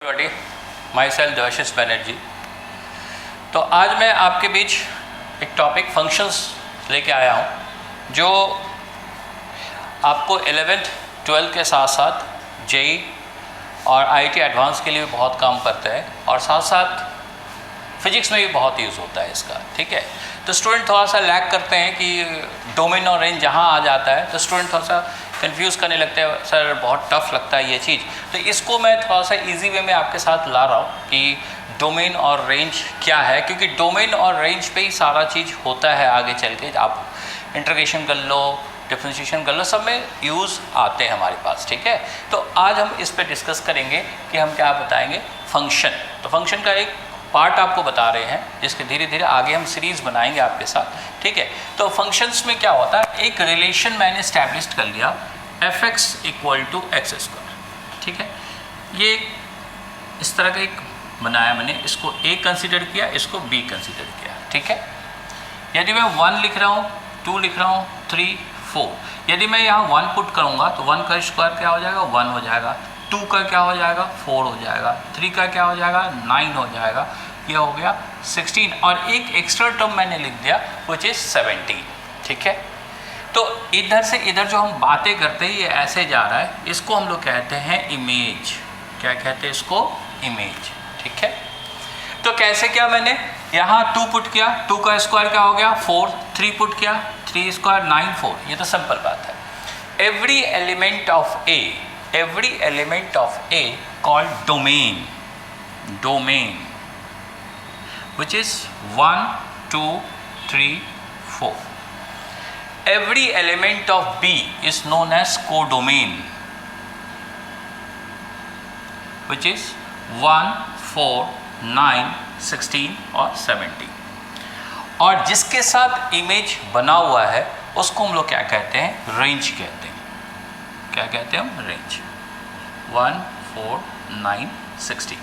everybody, myself Debashish Banerjee. तो आज मैं आपके बीच एक टॉपिक फंक्शंस लेके आया हूँ जो आपको 11th 12th के साथ साथ जेई और आईटी एडवांस के लिए भी बहुत काम करता है और साथ साथ फिजिक्स में भी बहुत यूज़ होता है इसका। ठीक है, तो स्टूडेंट थोड़ा सा लैग करते हैं कि डोमेन और रेंज जहाँ आ जाता है तो स्टूडेंट थोड़ा सा कंफ्यूज करने लगते हैं, सर बहुत टफ लगता है ये चीज़। तो इसको मैं थोड़ा सा इजी वे में आपके साथ ला रहा हूँ कि डोमेन और रेंज क्या है, क्योंकि डोमेन और रेंज पे ही सारा चीज़ होता है। आगे चल के आप इंटीग्रेशन कर लो, डिफरेंशिएशन कर लो, सब में यूज़ आते हैं हमारे पास। ठीक है, तो आज हम इस पर डिस्कस करेंगे कि हम क्या बताएंगे, फंक्शन। तो फंक्शन का एक पार्ट आपको बता रहे हैं जिसके धीरे धीरे आगे हम सीरीज़ बनाएंगे आपके साथ। ठीक है, तो फंक्शंस में क्या होता है, एक रिलेशन मैंने इस्टेब्लिश कर लिया f(x) = x²। ठीक है, ये इस तरह का एक बनाया मैंने, इसको a कंसिडर किया, इसको b कंसिडर किया। ठीक है, यदि मैं 1 लिख रहा हूँ, 2 लिख रहा हूँ, 3, 4, यदि मैं यहाँ 1 पुट करूँगा तो 1 का स्क्वायर क्या हो जाएगा, 1 हो जाएगा। 2 का क्या हो जाएगा, 4 हो जाएगा। 3 का क्या हो जाएगा, 9 हो जाएगा। ये हो गया 16 और एक एक्स्ट्रा टर्म मैंने लिख दिया which is 17। ठीक है, तो इधर से इधर जो हम बातें करते हैं ये ऐसे जा रहा है, इसको हम लोग कहते हैं इमेज। क्या कहते हैं इसको, इमेज। ठीक है, तो कैसे किया मैंने, यहाँ 2 पुट किया, 2 का स्क्वायर क्या हो गया, 4, 3 पुट किया, 3 स्क्वायर 9, 4। ये तो सिंपल बात है। Every element of A called domain which is 1, 2, 3, 4. Every element of B is known as codomain which is 1, 4, 9, 16 और 17। और जिसके साथ इमेज बना हुआ है उसको हम लोग क्या कहते हैं, रेंज कहते हैं। क्या कहते हैं हम, रेंज। 1, 4, 9, 16।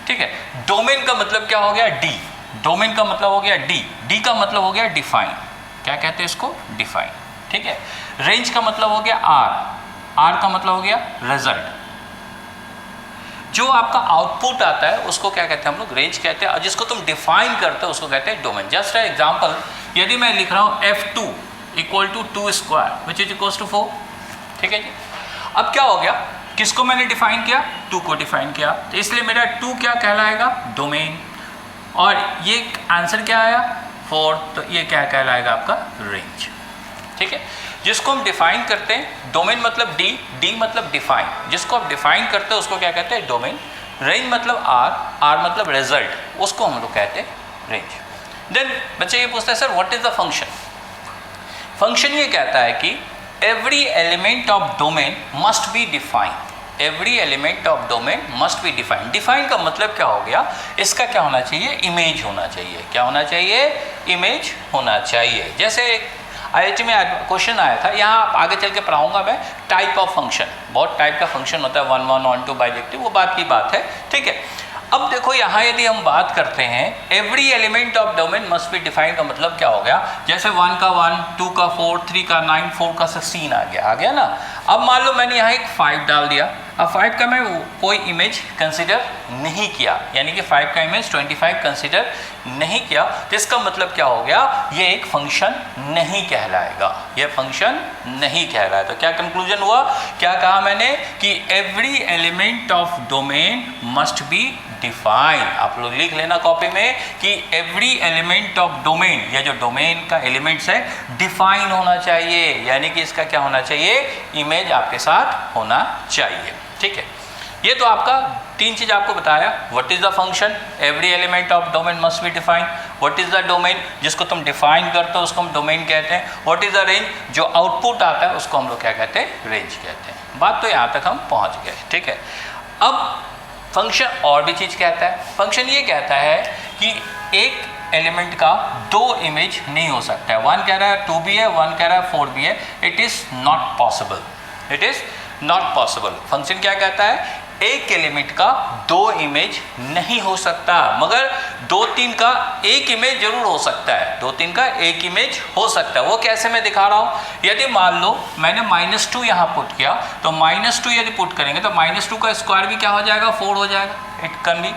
ठीक है, डोमेन का मतलब क्या हो गया, डी। डोमेन का मतलब हो गया डी, डी का मतलब हो गया डिफाइन। क्या कहते हैं इसको, डिफाइन। ठीक है, रेंज का मतलब हो गया आर, आर का मतलब हो गया रिजल्ट। जो आपका आउटपुट आता है उसको क्या कहते हैं हम लोग, रेंज कहते हैं, और जिसको तुम डिफाइन करते हो उसको कहते हैं डोमेन। जस्ट एग्जांपल, यदि मैं लिख रहा हूँ f2 = 2² which is equals to 4। ठीक है जी, अब क्या हो गया, किसको मैंने डिफाइन किया, 2 को डिफाइन किया, तो इसलिए मेरा 2 क्या कहलाएगा, डोमेन। और ये आंसर क्या आया, 4, तो ये क्या कहलाएगा आपका, रेंज। ठीक है, जिसको हम डिफाइन करते हैं, डोमेन मतलब डी, डी मतलब डिफाइन, जिसको आप डिफाइन करते हैं उसको क्या कहते हैं, डोमेन। रेंज मतलब आर, आर मतलब रिजल्ट, उसको हम लोग कहते हैं रेंज। देन बच्चे ये पूछते हैं, sir what is the function. Function ये कहता है कि every element of domain must be defined। every element of domain must be defined। define का मतलब क्या हो गया, इसका क्या होना चाहिए, इमेज होना चाहिए। क्या होना चाहिए, इमेज होना चाहिए। जैसे IIT में क्वेश्चन आया था, यहाँ आगे चल के पढ़ाऊंगा मैं, टाइप ऑफ फंक्शन। बहुत टाइप का फंक्शन होता है, 1, 1, 1, 2 बाइजेक्टिव, वो बात की बात है। ठीक है, अब देखो यहाँ यदि हम बात करते हैं every element of domain must be defined का मतलब क्या हो गया, जैसे 1 का 1, 2 का 4, 3 का 9, 4 का 16 आ गया ना। अब मान लो मैंने यहाँ एक 5 डाल दिया, अब 5 का मैं कोई इमेज कंसिडर नहीं किया, यानी कि 5 का इमेज 25 कंसिडर नहीं किया, तो इसका मतलब क्या हो गया, ये एक फंक्शन नहीं कहलाएगा, ये फंक्शन नहीं कहलाएगा। तो क्या कंक्लूजन हुआ, क्या कहा मैंने कि every element of domain must be define. आप लोग लिख लेना कॉपी में कि एवरी एलिमेंट ऑफ डोमेन, ये जो डोमेन का एलिमेंट्स है, डिफाइन होना चाहिए, यानी कि इसका क्या होना चाहिए, इमेज आपके साथ होना चाहिए। ठीक है, ये तो आपका 3 चीज़ आपको बताया। What is the function, every element of domain must be define. What is the domain, जिसको तुम डिफाइन करते हो उसको हम डोमेन कहते हैं। व्हाट इज द रेंज, जो आउटपुट आता है उसको हम लोग क्या कहते हैं, रेंज कहते हैं। बात तो यहाँ तक हम पहुँच गए। ठीक है, अब फंक्शन और भी चीज़ कहता है। फंक्शन ये कहता है कि एक एलिमेंट का 2 इमेज नहीं हो सकता है। 1 कह रहा है 2 भी है, 1 कह रहा है 4 भी है, it is not possible, it is not possible. Function क्या कहता है, एक एलिमेंट का दो इमेज नहीं हो सकता, मगर 2, 3 का एक इमेज जरूर हो सकता है। 2, 3 का एक इमेज हो सकता है। वो कैसे मैं दिखा रहा हूँ, यदि मान लो मैंने -2 यहाँ पुट किया, तो -2 यदि पुट करेंगे तो -2 का स्क्वायर भी क्या हो जाएगा, 4 हो जाएगा। It can be.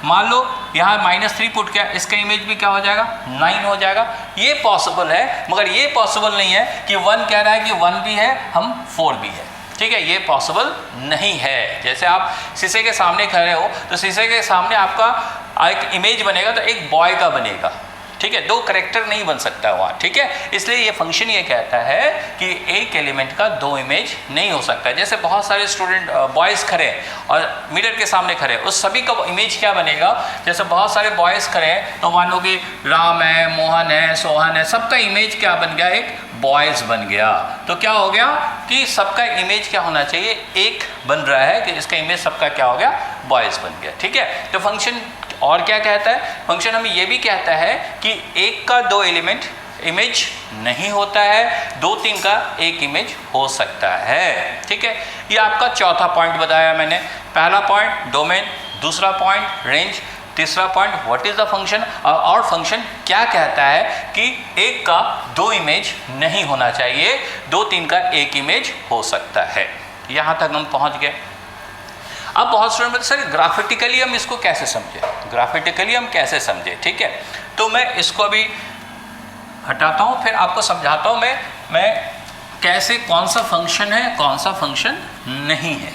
मान लो यहाँ -3 पुट किया, इसका इमेज भी क्या हो जाएगा, 9 हो जाएगा। ये पॉसिबल है, मगर ये पॉसिबल नहीं है कि 1 कह रहा है कि 1 भी है, हम 4 भी है। ठीक है, ये पॉसिबल नहीं है। जैसे आप शीशे के सामने खड़े हो तो शीशे के सामने आपका एक इमेज बनेगा तो एक बॉय का बनेगा। ठीक है, 2 करेक्टर नहीं बन सकता वहाँ। ठीक है, इसलिए ये फंक्शन ये कहता है कि एक एलिमेंट का 2 इमेज नहीं हो सकता। जैसे बहुत सारे स्टूडेंट बॉयज़ खड़े हैं और मिरर के सामने खड़े हैं, उस सभी का इमेज क्या बनेगा, जैसे बहुत सारे बॉयज़ खड़े हैं तो मान लो कि राम है, मोहन है, सोहन है, सबका इमेज क्या बन गया, एक बॉयज़ बन गया। तो क्या हो गया कि सबका इमेज क्या होना चाहिए, एक बन रहा है कि इसका इमेज सबका क्या हो गया, बॉयज़ बन गया। ठीक है, तो फंक्शन और क्या कहता है, फंक्शन हमें ये भी कहता है कि एक का 2 एलिमेंट इमेज नहीं होता है, 2, 3 का एक इमेज हो सकता है। ठीक है, ये आपका चौथा पॉइंट बताया मैंने। पहला पॉइंट डोमेन, दूसरा पॉइंट रेंज, तीसरा point what is the function, और फंक्शन क्या कहता है कि एक का 2 इमेज नहीं होना चाहिए, 2, 3 का एक इमेज हो सकता है। यहाँ तक हम पहुँच गए। अब बहुत स्टूडेंट बोलते सर ग्राफिटिकली हम इसको कैसे समझे, ग्राफिटिकली हम कैसे समझे। ठीक है, तो मैं इसको अभी हटाता हूँ, फिर आपको समझाता हूँ मैं कैसे, कौन सा फंक्शन है, कौन सा फंक्शन नहीं है।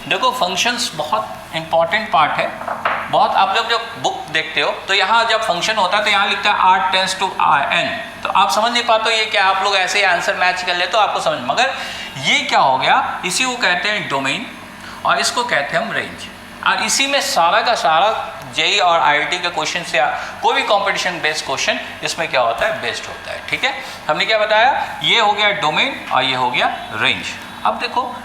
देखो फंक्शंस बहुत इंपॉर्टेंट पार्ट है। बहुत आप लोग जब बुक देखते हो तो यहाँ जब फंक्शन होता है तो यहाँ लिखता है r टेंड्स टू n, तो आप समझ नहीं पाते ये क्या, आप लोग ऐसे ही आंसर मैच कर ले तो आपको समझ, मगर ये क्या हो गया, इसी को कहते हैं डोमेन और इसको कहते हैं हम रेंज। और इसी में सारा का सारा जेई और आईआईटी के क्वेश्चन से कोई भी कंपटीशन बेस्ड क्वेश्चन इसमें क्या होता है, बेस्ड होता है। ठीक है, हमने क्या बताया, ये हो गया डोमेन और ये हो गया रेंज। अब देखो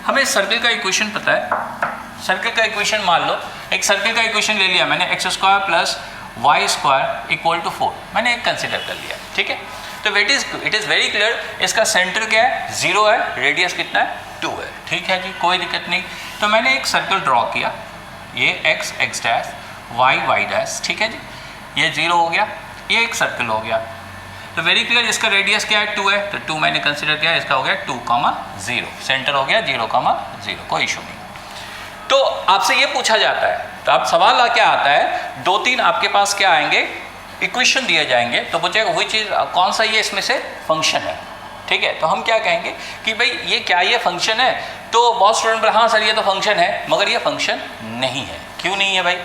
हमें सर्कल का इक्वेशन पता है। सर्कल का इक्वेशन मान लो, एक सर्कल का इक्वेशन ले लिया मैंने, x² + y² = 4 मैंने एक कंसिडर कर लिया। ठीक है, तो इट इज़ वेरी क्लियर, इसका सेंटर क्या है, 0 है, रेडियस कितना है, 2 है। ठीक है जी, कोई दिक्कत नहीं। तो मैंने एक सर्कल ड्रॉ किया, ये x x', y y'। ठीक है जी, ये 0 हो गया, ये एक सर्कल हो गया। तो वेरी क्लियर, इसका रेडियस क्या है, 2 है, तो 2 मैंने कंसिडर किया, इसका हो गया 2, 0, सेंटर हो गया 0, 0, कोई इशू नहीं। तो आपसे ये पूछा जाता है, तो आप सवाल क्या आता है, 2, 3 आपके पास क्या आएंगे, इक्वेशन दिए जाएंगे, तो पूछेगा वही चीज़ कौन सा ये इसमें से फंक्शन है। ठीक है, तो हम क्या कहेंगे कि भाई ये क्या, ये फंक्शन है। तो बहुत स्टूडेंट हाँ सर ये तो फंक्शन है, मगर ये फंक्शन नहीं है। क्यों नहीं है भाई,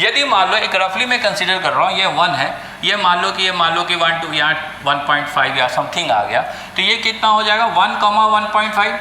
यदि मान लो एक रफली मैं कंसीडर कर रहा हूँ, ये 1 है, ये मान लो कि 1, 2 यहाँ 1.5 या समथिंग आ गया, तो ये कितना हो जाएगा 1, 1.5,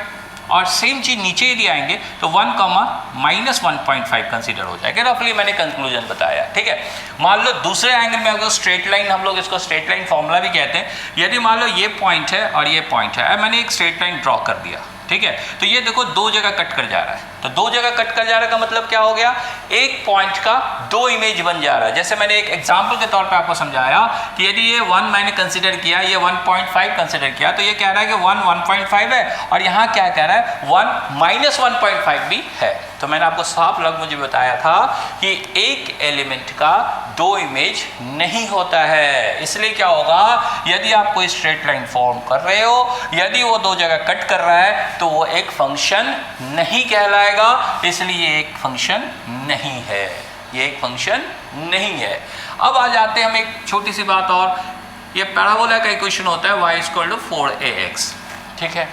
और सेम चीज़ नीचे यदि आएंगे तो 1, -1.5 कंसीडर हो जाएगा। रफली मैंने कंक्लूजन बताया। ठीक है, मान लो दूसरे एंगल में अगर स्ट्रेट लाइन, हम लोग इसको स्ट्रेट लाइन फॉर्मूला भी कहते हैं, यदि मान लो ये पॉइंट है और ये पॉइंट है, मैंने एक स्ट्रेट लाइन ड्रॉ कर दिया। ठीक है, तो ये देखो 2 जगह कट कर जा रहा है, तो 2 जगह कट कर जा रहा है का मतलब क्या हो गया, एक पॉइंट का 2 इमेज बन जा रहा है। जैसे मैंने एक एग्जांपल के तौर पे आपको समझाया कि यदि ये 1 मैंने कंसीडर किया, ये 1.5 कंसीडर किया, तो ये कह रहा है कि 1 1.5 है, और यहाँ क्या कह रहा है 1 -1.5 भी है। तो मैंने आपको साफ लग मुझे बताया था कि एक एलिमेंट का 2 इमेज नहीं होता है। इसलिए क्या होगा, यदि आप कोई स्ट्रेट लाइन फॉर्म कर रहे हो, यदि वो 2 जगह कट कर रहा है तो वो एक फंक्शन नहीं कहलाएगा, इसलिए ये एक फंक्शन नहीं है, ये एक फंक्शन नहीं है। अब आ जाते हैं हम एक छोटी सी बात और, ये पैराबोला का इक्वेशन होता है y = 4ax। ठीक है,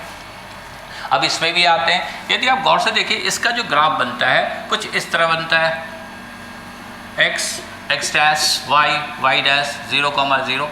अब इसमें भी आते हैं, यदि आप गौर से देखिए इसका जो ग्राफ बनता है कुछ इस तरह बनता है, x x', y y', 0, 0।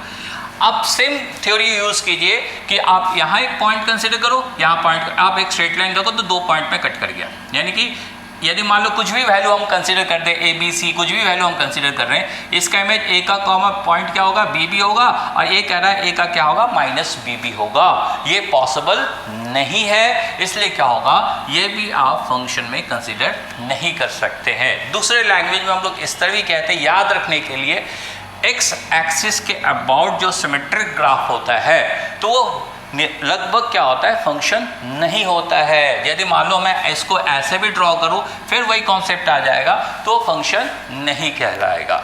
अब सेम थ्योरी यूज़ कीजिए कि आप यहाँ एक पॉइंट कंसिडर करो, यहाँ पॉइंट, आप एक स्ट्रेट लाइन रखो तो 2 पॉइंट में कट कर गया। यानी कि यदि मान लो कुछ भी वैल्यू हम कंसीडर करते हैं, ए बी सी कुछ भी वैल्यू हम कंसीडर कर रहे हैं, इसका इमेज ए का कॉमा पॉइंट क्या होगा, बी बी होगा, और ये कह रहा है ए का क्या होगा, -बी बी होगा। ये पॉसिबल नहीं है, इसलिए क्या होगा, ये भी आप फंक्शन में कंसीडर नहीं कर सकते हैं। दूसरे लैंग्वेज में हम लोग इस तरह भी कहते हैं, याद रखने के लिए, एक्स एक्सिस के अबाउट जो सिमेट्रिक ग्राफ होता है तो वो लगभग क्या होता है, फंक्शन नहीं होता है। यदि मान लो मैं इसको ऐसे भी ड्रॉ करूं फिर वही कॉन्सेप्ट आ जाएगा, तो फंक्शन नहीं कहलाएगा।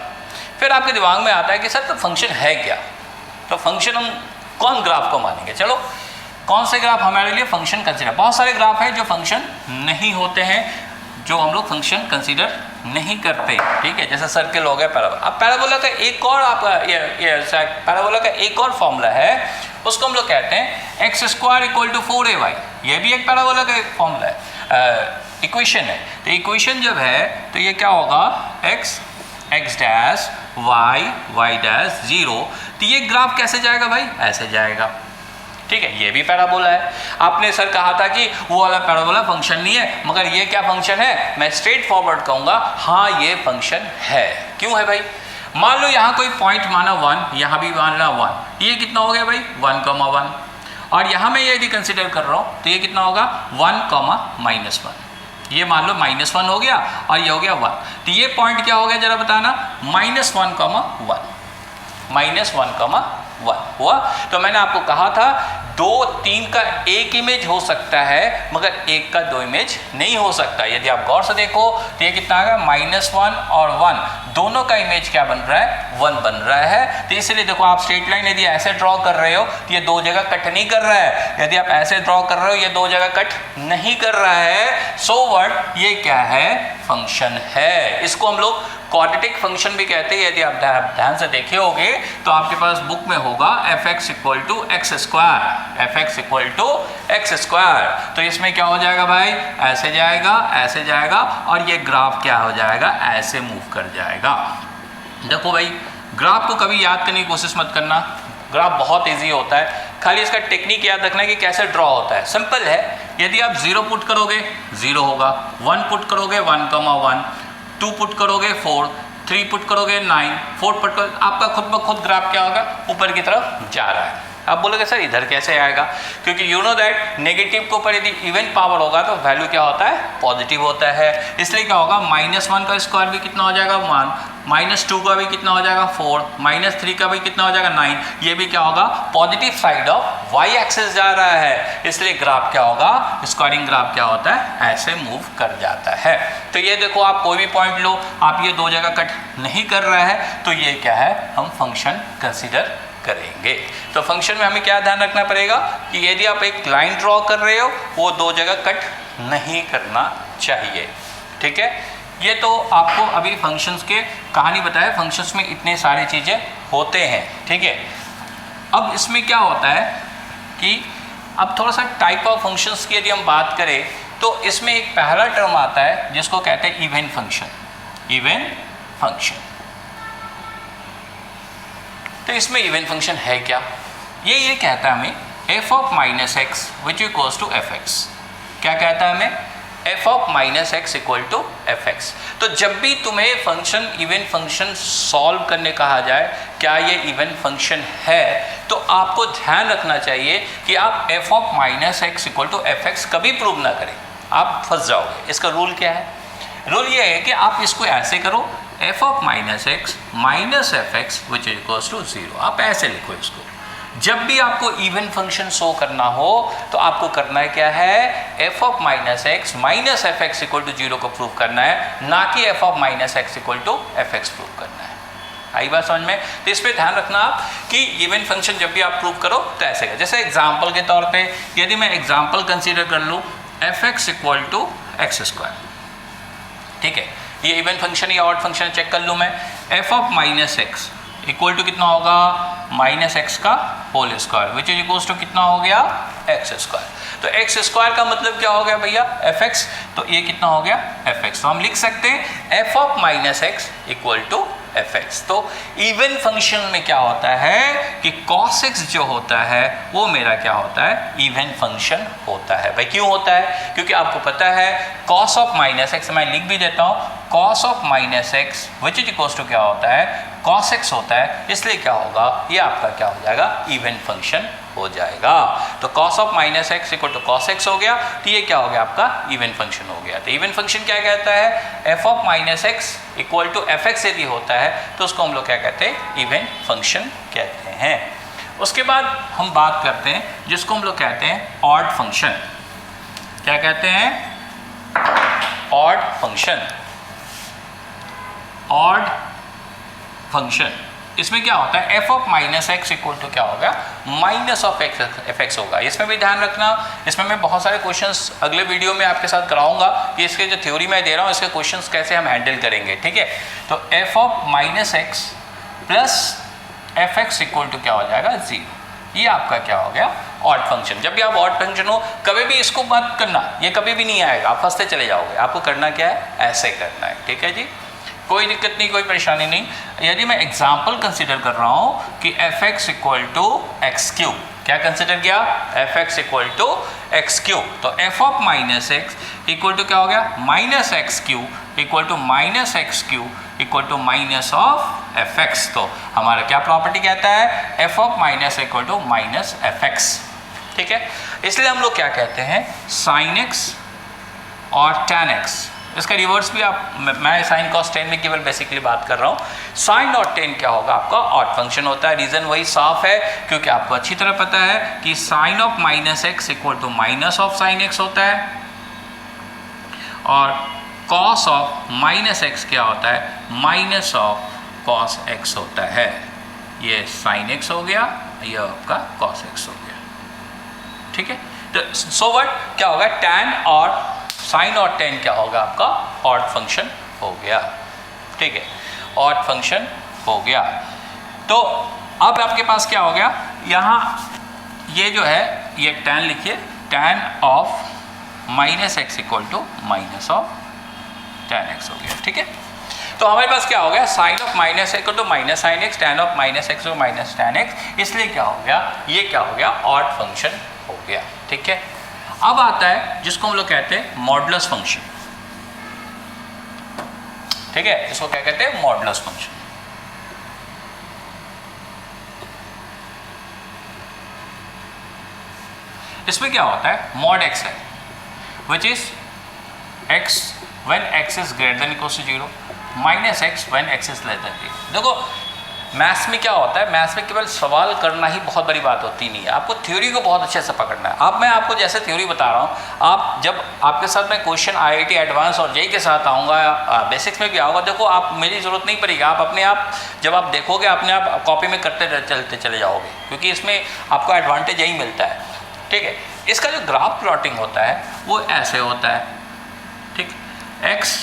फिर आपके दिमाग में आता है कि सर तो फंक्शन है क्या, तो फंक्शन हम कौन ग्राफ को मानेंगे। चलो कौन से ग्राफ हमारे लिए फंक्शन कंसीडर, बहुत सारे ग्राफ हैं जो फंक्शन नहीं होते हैं, जो हम लोग फंक्शन कंसीडर नहीं करते, ठीक है। जैसे सर्किल हो गया, पैराबोला। अब पैराबोला का एक और आपका पैराबोला का एक और फॉर्मूला है, उसको हम लोग कहते हैं x square equal to 4ay। ये भी एक पैराबोला का एक फॉर्मूला है, इक्वेशन है। तो इक्वेशन जब है तो ये क्या होगा, x डैश y डैश 0। तो ये ग्राफ कैसे जाएगा भाई, ऐसे जाएगा, ठीक है। ये भी पैराबोला है। आपने सर कहा था कि वो वाला पैराबोला फंक्शन नहीं है, मगर ये क्या फंक्शन है, मैं स्ट्रेट फॉरवर्ड कहूँगा हाँ ये फंक्शन है। क्यों है भाई, मान लो यहाँ कोई पॉइंट माना 1, यहाँ भी माना 1, ये कितना हो गया भाई 1,1, और यहाँ मैं ये यदि कंसिडर कर रहा हूँ तो ये कितना होगा 1,-1। ये मान लो -1 हो गया और ये हो गया 1, तो ये पॉइंट क्या हो गया जरा बताना, -1,1, -1,1 हुआ। तो मैंने आपको कहा था 2, 3 का एक इमेज हो सकता है मगर 1 का 2 इमेज नहीं हो सकता। यदि आप गौर से देखो तो ये कितना आ गया, -1 और 1 दोनों का इमेज क्या बन रहा है, 1 बन रहा है। तो इसलिए देखो आप स्ट्रेट लाइन यदि ऐसे ड्रॉ कर रहे हो तो ये 2 जगह कट नहीं कर रहा है, यदि आप ऐसे ड्रॉ कर रहे हो ये 2 जगह कट नहीं कर रहा है। सो व्हाट, ये क्या है, फंक्शन है। इसको हम लोग क्वाड्रेटिक फंक्शन भी कहते हैं। यदि आप ध्यान से देखे होंगे तो आपके पास बुक में होगा fx equal to x square. तो इसमें क्या हो जाएगा भाई, ऐसे जाएगा, ऐसे जाएगा, और ये ग्राफ क्या हो जाएगा, ऐसे मूव कर जाएगा। देखो भाई ग्राफ को कभी याद करने की कोशिश मत करना, ग्राफ बहुत इजी होता है, खाली इसका टेक्निक याद रखना है कि कैसे ड्रॉ होता है। सिंपल है, यदि आप 0 पुट करोगे 0 होगा, 1 पुट करोगे 1,1, 2 पुट करोगे 4, 3 पुट करोगे 9, 4 पुट करोगे, आपका खुद ब खुद ग्राफ क्या होगा, ऊपर की तरफ जा रहा है। आप बोलोगे सर इधर कैसे आएगा, क्योंकि यू नो दैट नेगेटिव के ऊपर यदि इवन पावर होगा तो वैल्यू क्या होता है, पॉजिटिव होता है। इसलिए क्या होगा, -1 का स्क्वायर भी कितना हो जाएगा 1, -2 का भी कितना हो जाएगा 4, -3 का भी कितना हो जाएगा 9, ये भी क्या होगा, positive side of y axis जा रहा है। इसलिए ग्राफ क्या होगा, स्क्वायरिंग ग्राफ क्या होता है, ऐसे मूव कर जाता है। तो ये देखो आप कोई भी पॉइंट लो, आप ये 2 जगह कट नहीं कर रहा है, तो ये क्या है, हम फंक्शन कंसिडर करेंगे। तो फंक्शन में हमें क्या ध्यान रखना पड़ेगा कि यदि आप एक लाइन ड्रॉ कर रहे हो वो 2 जगह कट नहीं करना चाहिए, ठीक है। ये तो आपको अभी फंक्शंस के कहानी बताया, फंक्शंस में इतने सारी चीज़ें होते हैं, ठीक है। अब इसमें क्या होता है कि अब थोड़ा सा टाइप ऑफ फंक्शंस की यदि हम बात करें तो इसमें एक पहला टर्म आता है जिसको कहते हैं इवेन फंक्शन। तो इसमें इवेन फंक्शन है क्या, ये कहता है हमें f(-x) which equals to fx। क्या कहता है हमें, f(-x) इक्वल टू fx। तो जब भी तुम्हें फंक्शन इवेन फंक्शन सॉल्व करने कहा जाए, क्या ये इवेन फंक्शन है, तो आपको ध्यान रखना चाहिए कि आप f(-x) इक्वल टू fx कभी प्रूव ना करें, आप फंस जाओगे। इसका रूल क्या है, रूल ये है कि आप इसको ऐसे करो, f(-x) minus fx which equals to 0। आप ऐसे लिखो इसको। जब भी आपको इवन फंक्शन शो करना हो तो आपको करना है क्या है, f(-x) minus fx equal to 0 को प्रूव करना है, ना कि f(-x) equal to fx prove करना है। आई बात समझ में। तो इस पर ध्यान रखना आप कि इवन फंक्शन जब भी आप प्रूव करो तो ऐसे का, जैसे एग्जाम्पल के तौर पे यदि मैं एग्जाम्पल कंसीडर कर लूँ fx इक्वल टू x², ठीक है। ये इवन फंक्शन या ऑड फंक्शन चेक कर लूँ मैं, f(-x) इक्वल टू कितना होगा, -x का whole square which is equals to कितना हो गया, x²। तो x² का मतलब क्या हो गया भैया, fx, तो ये कितना हो गया fx। तो हम लिख सकते हैं f(-x) इक्वल टू fx। तो इवन फंक्शन में क्या होता है कि cos x जो होता है वो मेरा क्या होता है, इवन फंक्शन होता है। भाई क्यों होता है, क्योंकि आपको पता है cos(-x) मैं लिख भी देता हूँ, cos(-x) which is equals to क्या होता है, cos x होता है, इसलिए क्या होगा, ये आपका क्या हो जाएगा, इवन फंक्शन हो जाएगा। तो cos(-x) equal to cos x हो गया, तो ये क्या हो गया, आपका इवन फंक्शन हो गया। तो इवन फंक्शन क्या कहता है, f(-x) इक्वल टू fx यदि होता है तो उसको हम लोग क्या कहते हैं, इवन फंक्शन कहते हैं। उसके बाद हम बात करते हैं जिसको हम लोग कहते हैं ऑड फंक्शन। क्या कहते हैं? Odd function. ऑड फंक्शन इसमें क्या होता है? F of minus x equal to क्या होगा? माइनस ऑफ एफ एक्स होगा। इसमें भी ध्यान रखना, इसमें मैं बहुत सारे क्वेश्चंस अगले वीडियो में आपके साथ कराऊंगा कि इसके जो थ्योरी मैं दे रहा हूँ इसके क्वेश्चंस कैसे हम हैंडल करेंगे, ठीक है। तो f of minus x plus f x equal to क्या हो जाएगा? 0। ये आपका क्या हो गया? Odd function. जब भी आप ऑड फंक्शन हो कभी भी इसको मत करना, ये कभी भी नहीं आएगा, आप फंसते चले जाओगे। आपको करना क्या है? ऐसे करना है, ठीक है जी। कोई दिक्कत नहीं, कोई परेशानी नहीं। यदि मैं एग्जाम्पल कंसिडर कर रहा हूँ कि f x equal to x cube, क्या कंसिडर किया? F x equal to x cube. तो f of minus x equal to क्या हो गया? Minus x cube equal to minus x cube equal to minus of f x. तो हमारा क्या property कहता है? F of minus equal to minus f x, ठीक है। इसलिए हम लोग क्या कहते हैं? साइन एक्स और टैन एक्स। इसका रिवर्स भी आप, मैं साइन कॉस टेन में केवल बेसिकली बात कर रहा हूँ। साइन और टेन क्या होगा? आपका ऑड फंक्शन होता है। रीज़न वही साफ है क्योंकि आपको अच्छी तरह पता है कि sine of minus x equal to minus of sine x होता है और कॉस ऑफ माइनस एक्स क्या होता है? माइनस ऑफ कॉस एक्स होता है। ये साइन एक्स हो गया, ये आपका कॉस एक्स हो गया, ठीक है। तो सो व्हाट क्या होगा? टैन और साइन और टेन क्या होगा? आपका ऑड फंक्शन हो गया, ठीक है। ऑड फंक्शन हो गया। तो अब आपके पास क्या हो गया? यहाँ ये जो है ये टैन लिखिए, tan of minus x equal to minus of tan x हो गया, ठीक है। तो हमारे पास क्या हो गया? Sine of minus x to minus sine x, tan of minus x to minus tan x. इसलिए क्या हो गया? ये क्या हो गया? ऑड फंक्शन हो गया, ठीक है। अब आता है जिसको हम लोग कहते हैं मॉडुलस फंक्शन, ठीक है। इसको क्या कहते हैं? Modulus function. इसमें क्या होता है? मॉड एक्स है which is x when x is greater than equal to 0 minus x when x is less than 0। देखो मैथ्स में क्या होता है? मैथ्स में केवल सवाल करना ही बहुत बड़ी बात होती नहीं है, आपको थ्योरी को बहुत अच्छे से पकड़ना है। अब मैं आपको जैसे थ्योरी बता रहा हूँ, आप जब आपके साथ मैं क्वेश्चन आईआईटी एडवांस और जेई के साथ आऊँगा, बेसिक्स में भी आऊँगा, देखो आप मेरी ज़रूरत नहीं पड़ेगी, आप अपने आप जब आप देखोगे अपने आप कॉपी में करते चलते चले जाओगे, क्योंकि इसमें आपको एडवांटेज यही मिलता है, ठीक है। इसका जो ग्राफ प्लॉटिंग होता है वो ऐसे होता है, ठीक। X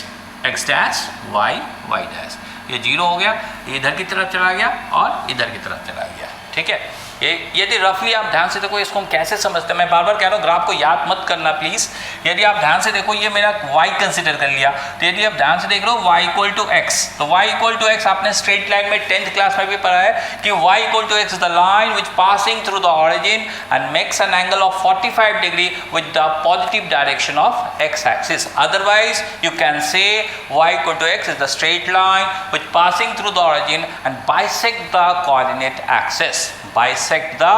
x dash y y dash, ये 0 हो गया, ये इधर की तरफ चला गया और इधर की तरफ चला गया, ठीक है। ये यदि रफली आप ध्यान से देखो इसको हम कैसे समझते हैं, मैं बार बार कह रहा हूँ ग्राफ को याद मत करना प्लीज़। यदि आप ध्यान से देखो, ये मेरा y कंसिडर कर लिया, तो यदि आप ध्यान से देख रहे हो y इक्वल टू एक्स, तो y इक्वल टू एक्स आपने स्ट्रेट लाइन में 10th क्लास में भी पढ़ा है कि y equal to x is the line which passing through the origin and makes an angle of 45 degree with the positive direction of x axis. Otherwise you can say y equal to x is the straight line which passing through the origin and bisect the coordinate axis, bisect the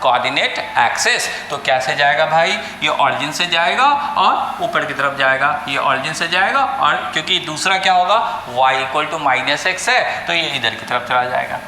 coordinate axis. तो कैसे जाएगा भाई? ये origin से जाएगा और ऊपर की तरफ जाएगा, ये ऑरिजिन से जाएगा और क्योंकि दूसरा क्या होगा? y equal to minus x है, तो ये इधर की तरफ चला जाएगा।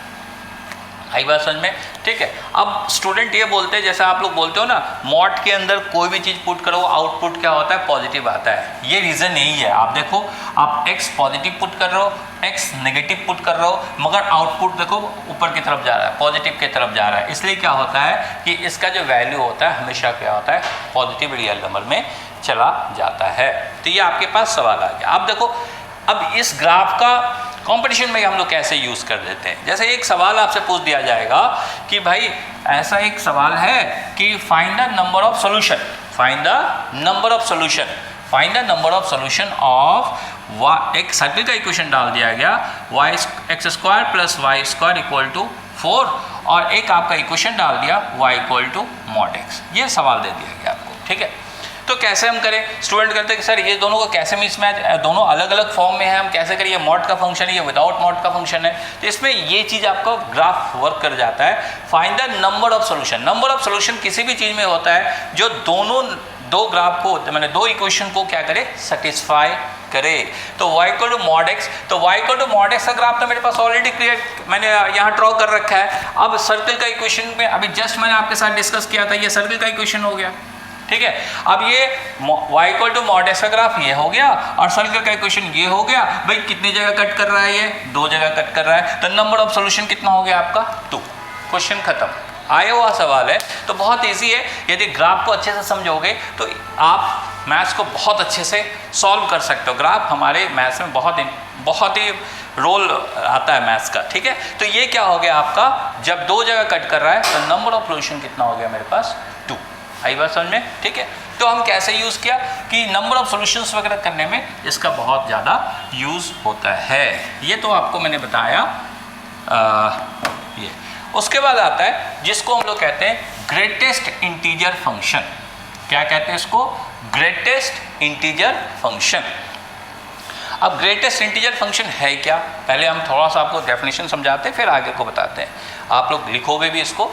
आई बात समझ में? ठीक है। अब स्टूडेंट ये बोलते हैं, जैसे आप लोग बोलते हो ना, मॉड के अंदर कोई भी चीज़ पुट करो आउटपुट क्या होता है? पॉजिटिव आता है। ये रीज़न यही है। आप देखो, आप x पॉजिटिव पुट कर रहे हो, x नेगेटिव पुट कर रहे हो, मगर आउटपुट देखो ऊपर की तरफ जा रहा है, पॉजिटिव की तरफ जा रहा है। इसलिए क्या होता है कि इसका जो वैल्यू होता है हमेशा क्या होता है? पॉजिटिव रियल नंबर में चला जाता है। तो ये आपके पास सवाल आ गया। आप देखो, अब इस ग्राफ का कंपटीशन में हम लोग कैसे यूज़ कर देते हैं। जैसे एक सवाल आपसे पूछ दिया जाएगा कि भाई ऐसा एक सवाल है कि find the number of solution, find the number of solution, find the number of solution of एक सर्किल का इक्वेशन डाल दिया गया y x square plus y square equal to 4 और एक आपका इक्वेशन डाल दिया y equal to mod x. ये सवाल दे दिया गया आपको, ठीक है। तो कैसे हम करें? स्टूडेंट कहते हैं कि सर ये दोनों को कैसे मिसमैच, दोनों अलग अलग फॉर्म में है, हम कैसे करें? ये मॉड का फंक्शन है, ये विदाउट मॉड का फंक्शन है। तो इसमें ये चीज़ आपका ग्राफ वर्क कर जाता है। Find the number of solution. Number of solution किसी भी चीज़ में होता है जो दोनों दो ग्राफ को, मैंने दो इक्वेशन को क्या करे? सेटिस्फाई करे। तो y equal to mod x, तो y equal to mod x का ग्राफ तो मेरे पास ऑलरेडी क्रिएट मैंने यहाँ ड्रॉ कर रखा है। अब सर्कल का इक्वेशन में अभी जस्ट मैंने आपके साथ डिस्कस किया था, ये सर्कल का इक्वेशन हो गया, ठीक है। अब ये y equal to mod x का ग्राफ ये हो गया और सर्कल का इक्वेशन ये हो गया। भाई कितनी जगह कट कर रहा है, ये 2 जगह कट कर रहा है, तो नंबर ऑफ सॉल्यूशन कितना हो गया आपका 2। क्वेश्चन खत्म। आया हुआ सवाल है तो बहुत इजी है, यदि ग्राफ को अच्छे से समझोगे तो आप मैथ्स को बहुत अच्छे से सॉल्व कर सकते हो। ग्राफ हमारे मैथ्स में बहुत ही रोल आता है मैथ्स का, ठीक है। तो ये क्या हो गया आपका, जब 2 जगह कट कर रहा है तो नंबर ऑफ सॉल्यूशन कितना हो गया मेरे पास 2। आई बात समझ में, ठीक है। तो हम कैसे यूज़ किया कि नंबर ऑफ सॉल्यूशंस वगैरह करने में इसका बहुत ज़्यादा यूज़ होता है, ये तो आपको मैंने बताया। ये उसके बाद आता है जिसको हम लोग कहते हैं ग्रेटेस्ट इंटीजर फंक्शन। क्या कहते हैं इसको, ग्रेटेस्ट इंटीजर फंक्शन। अब ग्रेटेस्ट इंटीजर फंक्शन है क्या, पहले हम थोड़ा सा आपको डेफिनेशन समझाते हैं फिर आगे को बताते हैं। आप लोग लिखोगे भी इसको।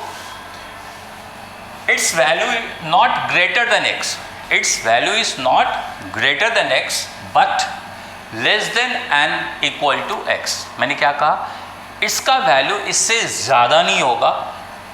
Its value not greater than x, its value is not greater than x but less than and equal to x। मैंने क्या कहा, इसका वैल्यू इससे ज़्यादा नहीं होगा,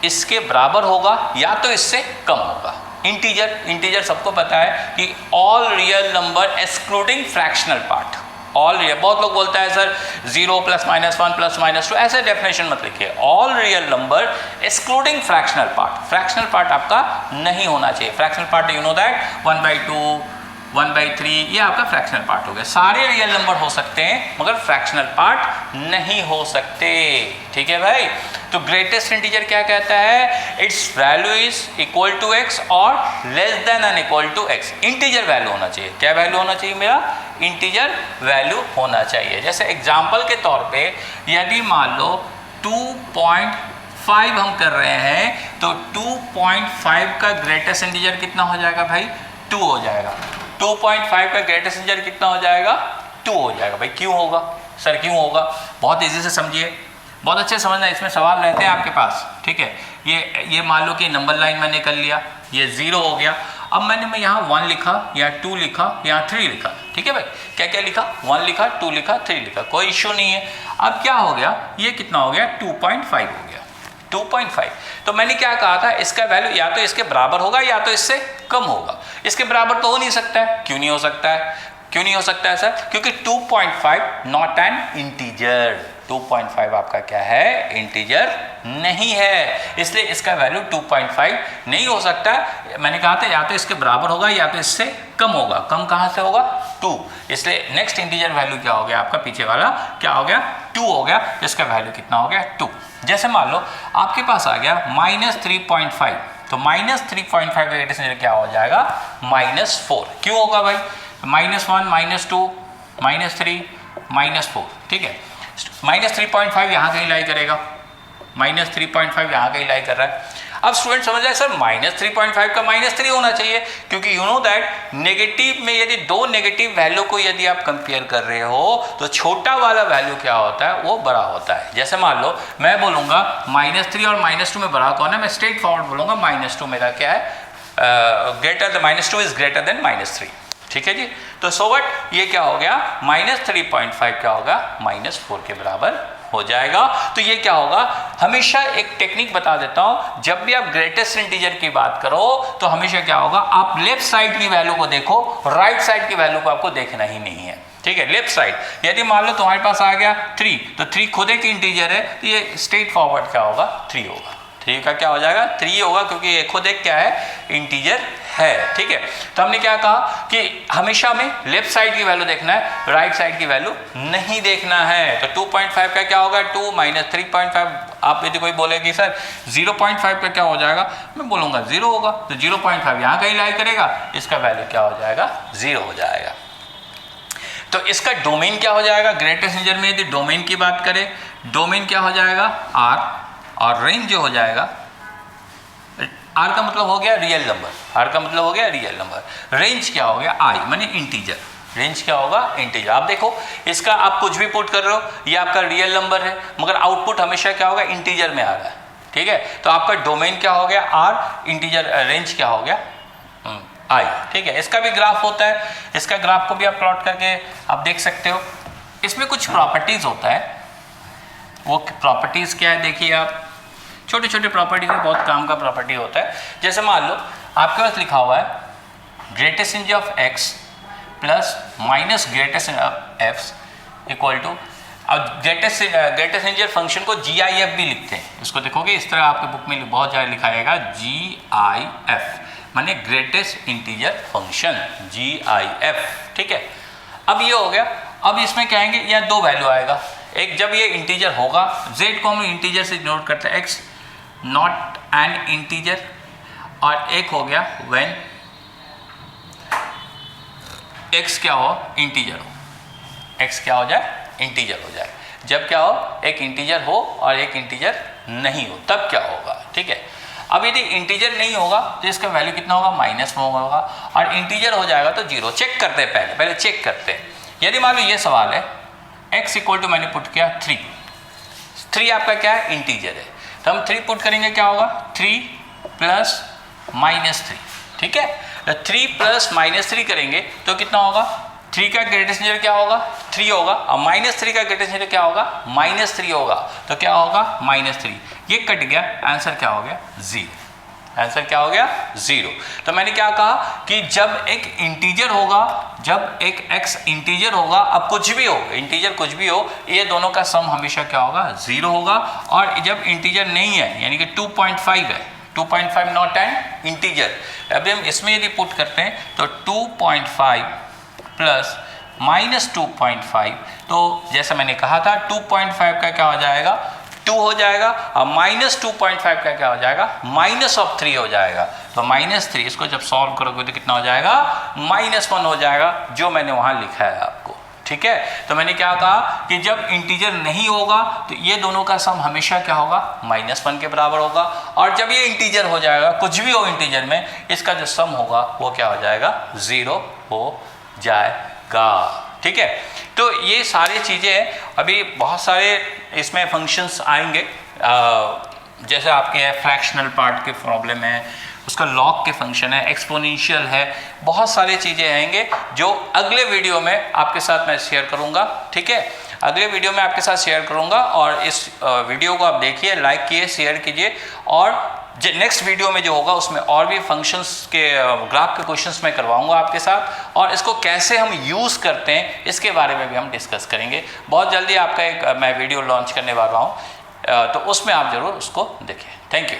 इसके बराबर होगा या तो इससे कम होगा। इंटीजर सबको पता है कि all real number excluding fractional part. All real, बहुत लोग बोलते हैं सर 0 +, -1 +, -2, ऐसे डेफिनेशन मत लिखिए। All real number excluding fractional part, fractional part आपका नहीं होना चाहिए। Fractional part you know that 1/2 1/3 ये आपका फ्रैक्शनल पार्ट हो गया। सारे रियल नंबर हो सकते हैं मगर फ्रैक्शनल पार्ट नहीं हो सकते, ठीक है भाई। तो ग्रेटेस्ट इंटीजर क्या कहता है, its value is equal to x और less than and equal to x। Integer value होना चाहिए। क्या वैल्यू होना चाहिए मेरा, इंटीजर वैल्यू होना चाहिए। जैसे एग्जाम्पल के तौर पे यदि मान लो 2.5 हम कर रहे हैं तो 2.5 का ग्रेटेस्ट इंटीजर कितना हो जाएगा भाई, 2 हो जाएगा। 2.5 का ग्रेटेस्ट इंटीजर कितना हो जाएगा, 2 हो जाएगा। भाई क्यों होगा सर, क्यों होगा, बहुत इजी से समझिए, बहुत अच्छे समझना। इसमें सवाल रहते हैं आपके पास, ठीक है। ये मान लो कि नंबर लाइन मैंने कर लिया, ये 0 हो गया। अब मैं यहाँ 1 लिखा या 2 लिखा या 3 लिखा, ठीक है भाई। क्या क्या लिखा, 1 लिखा, 2 लिखा, 3 लिखा, कोई इश्यू नहीं है। अब क्या हो गया, ये कितना हो गया, 2.5 हो गया, 2.5। तो मैंने क्या कहा था, इसका वैल्यू या तो इसके बराबर होगा या तो इससे कम होगा। इसके बराबर तो हो नहीं सकता है। क्यों नहीं हो सकता है, क्यों नहीं हो सकता है सर, क्योंकि 2.5 नॉट एन इंटीजर। 2.5 आपका क्या है, इंटीजर नहीं है, इसलिए इसका वैल्यू 2.5 नहीं हो सकता। मैंने कहा था या तो इसके बराबर होगा या तो इससे कम होगा। कम कहाँ से होगा, 2। इसलिए नेक्स्ट इंटीजर वैल्यू क्या हो गया आपका, पीछे वाला क्या हो गया, 2 हो गया। इसका वैल्यू कितना हो गया, 2। जैसे मान लो आपके पास आ गया -3.5, तो -3.5 का ग्रेटेस्ट इंटीजर क्या हो जाएगा, -4। क्यों होगा भाई, -1 -2 -3 -4, ठीक है। -3.5 यहाँ कहीं लाई करेगा, -3.5 यहाँ कहीं लाई कर रहा है। अब स्टूडेंट समझ जाए सर -3.5 का -3 होना चाहिए, क्योंकि यू नो दैट नेगेटिव में यदि 2 नेगेटिव वैल्यू को यदि आप कंपेयर कर रहे हो तो छोटा वाला वैल्यू क्या होता है, वो बड़ा होता है। जैसे मान लो मैं बोलूँगा -3 और -2 में बड़ा कौन है, मैं स्ट्रेट फॉरवर्ड बोलूँगा -2 मेरा क्या है, ग्रेटर -2 इज ग्रेटर देन -3, ठीक है जी। तो सो व्हाट, ये क्या हो गया, -3.5 क्या होगा, -4 के बराबर हो जाएगा। तो ये क्या होगा, हमेशा एक टेक्निक बता देता हूं, जब भी आप ग्रेटेस्ट इंटीजर की बात करो तो हमेशा क्या होगा, आप लेफ्ट साइड की वैल्यू को देखो, राइट साइड की वैल्यू को आपको देखना ही नहीं है, ठीक है। लेफ्ट साइड, यदि मान लो तुम्हारे पास आ गया 3, तो 3 खुद एक इंटीजर है, तो ये स्ट्रेट फॉरवर्ड क्या होगा, 3 होगा। 3 का क्या हो जाएगा, 3 होगा, क्योंकि ये खुद एक क्या है, इंटीजर है, ठीक है। तो हमने क्या कहा कि हमेशा हमें लेफ्ट साइड की वैल्यू देखना है, राइट साइड की वैल्यू नहीं देखना है। तो 2.5 का क्या होगा, 2 - 3.5। आप यदि कोई बोले कि सर 0.5 का क्या हो जाएगा, मैं बोलूँगा 0 होगा, तो 0.5 यहाँ कहीं लाई करेगा, इसका वैल्यू क्या हो जाएगा, 0 हो जाएगा। तो इसका डोमेन क्या हो जाएगा, ग्रेटेस्ट इंटीजर में यदि डोमेन की बात करें, डोमेन क्या हो जाएगा, R, और रेंज जो हो जाएगा, R का मतलब हो गया रियल नंबर, R का मतलब हो गया रियल नंबर। रेंज क्या हो गया, I माने इंटीजर। रेंज क्या होगा, इंटीजर। आप देखो इसका आप कुछ भी पुट कर रहे हो, ये आपका रियल नंबर है, मगर आउटपुट हमेशा क्या होगा, इंटीजर में आ रहा है, ठीक है। तो आपका डोमेन क्या हो गया, R, इंटीजर, रेंज क्या हो गया, आई, ठीक है। इसका भी ग्राफ होता है, इसका ग्राफ को भी आप प्लॉट करके आप देख सकते हो। इसमें कुछ प्रॉपर्टीज होता है, वो प्रॉपर्टीज क्या है देखिए आप, छोटे छोटे प्रॉपर्टीज में बहुत काम का प्रॉपर्टी होता है। जैसे मान लो आपके पास लिखा हुआ है greatest integer of x plus minus greatest of f equal to, अब ग्रेटेस्ट इंजर फंक्शन को GIF भी लिखते हैं। इसको देखोगे इस तरह आपके बुक में बहुत ज़्यादा लिखा जाएगा GIF, माने ग्रेटेस्ट इंटीजर फंक्शन GIF, ठीक है। अब ये हो गया। अब इसमें क्या आएंगे, या दो वैल्यू आएगा, एक जब ये इंटीजर होगा, z को हम इंटीजर से नोट करते हैं, x नॉट एन इंटीजर, और एक हो गया व्हेन x क्या हो, इंटीजर हो, x क्या हो जाए, इंटीजर हो जाए। जब क्या हो, एक इंटीजर हो और एक इंटीजर नहीं हो, तब क्या होगा, ठीक है। अब यदि इंटीजर नहीं होगा तो इसका वैल्यू कितना होगा, -1 होगा, और इंटीजर हो जाएगा तो 0। चेक करते हैं, पहले चेक करते हैं। यदि मान लो ये सवाल है x इक्वल टू, मैंने पुट किया 3 आपका क्या है, इंटीजर है, तो हम 3 पुट करेंगे, क्या होगा 3 प्लस -3, ठीक है। तो 3 प्लस -3 करेंगे तो कितना होगा, 3 का ग्रेटेस्ट इंटीजर क्या होगा, 3 होगा, और -3 का ग्रेटेस्ट इंटीजर क्या होगा, -3 होगा, तो क्या होगा -3, ये कट गया, आंसर क्या हो गया, 0। आंसर क्या हो गया, 0। तो मैंने क्या कहा कि जब एक इंटीजर होगा, जब एक x इंटीजर होगा, अब कुछ भी हो, इंटीजर कुछ भी हो, ये दोनों का सम हमेशा क्या होगा, 0 होगा। और जब इंटीजर नहीं है, यानी कि 2.5 है, 2.5 नॉट एन इंटीजर, अभी हम इसमें यदि पुट करते हैं तो 2.5 प्लस -2.5, तो जैसा मैंने कहा था 2.5 का क्या हो जाएगा, 2 हो जाएगा, और -2.5 का क्या हो जाएगा, -3 हो जाएगा। तो -3 इसको जब सॉल्व करोगे तो कितना हो जाएगा, -1 हो जाएगा, जो मैंने वहाँ लिखा है आपको, ठीक है। तो मैंने क्या कहा कि जब इंटीजर नहीं होगा तो ये दोनों का सम हमेशा क्या होगा, -1 के बराबर होगा, और जब ये इंटीजर हो जाएगा, कुछ भी हो इंटीजर में, इसका जो सम होगा वो क्या हो जाएगा, 0 हो जाएगा, ठीक है। तो ये सारी चीज़ें, अभी बहुत सारे इसमें फंक्शंस आएंगे, जैसे आपके है फ्रैक्शनल पार्ट के प्रॉब्लम है, उसका लॉग के फंक्शन है, एक्सपोनेंशियल है, बहुत सारी चीज़ें आएंगे जो अगले वीडियो में आपके साथ मैं शेयर करूंगा, ठीक है। अगले वीडियो में आपके साथ शेयर करूंगा, और इस वीडियो को आप देखिए, लाइक कीजिए, शेयर कीजिए, और नेक्स्ट वीडियो में जो होगा उसमें और भी फंक्शंस के ग्राफ के क्वेश्चंस मैं करवाऊंगा आपके साथ, और इसको कैसे हम यूज़ करते हैं इसके बारे में भी हम डिस्कस करेंगे। बहुत जल्दी आपका एक मैं वीडियो लॉन्च करने वाला हूँ, तो उसमें आप ज़रूर उसको देखें। Thank you.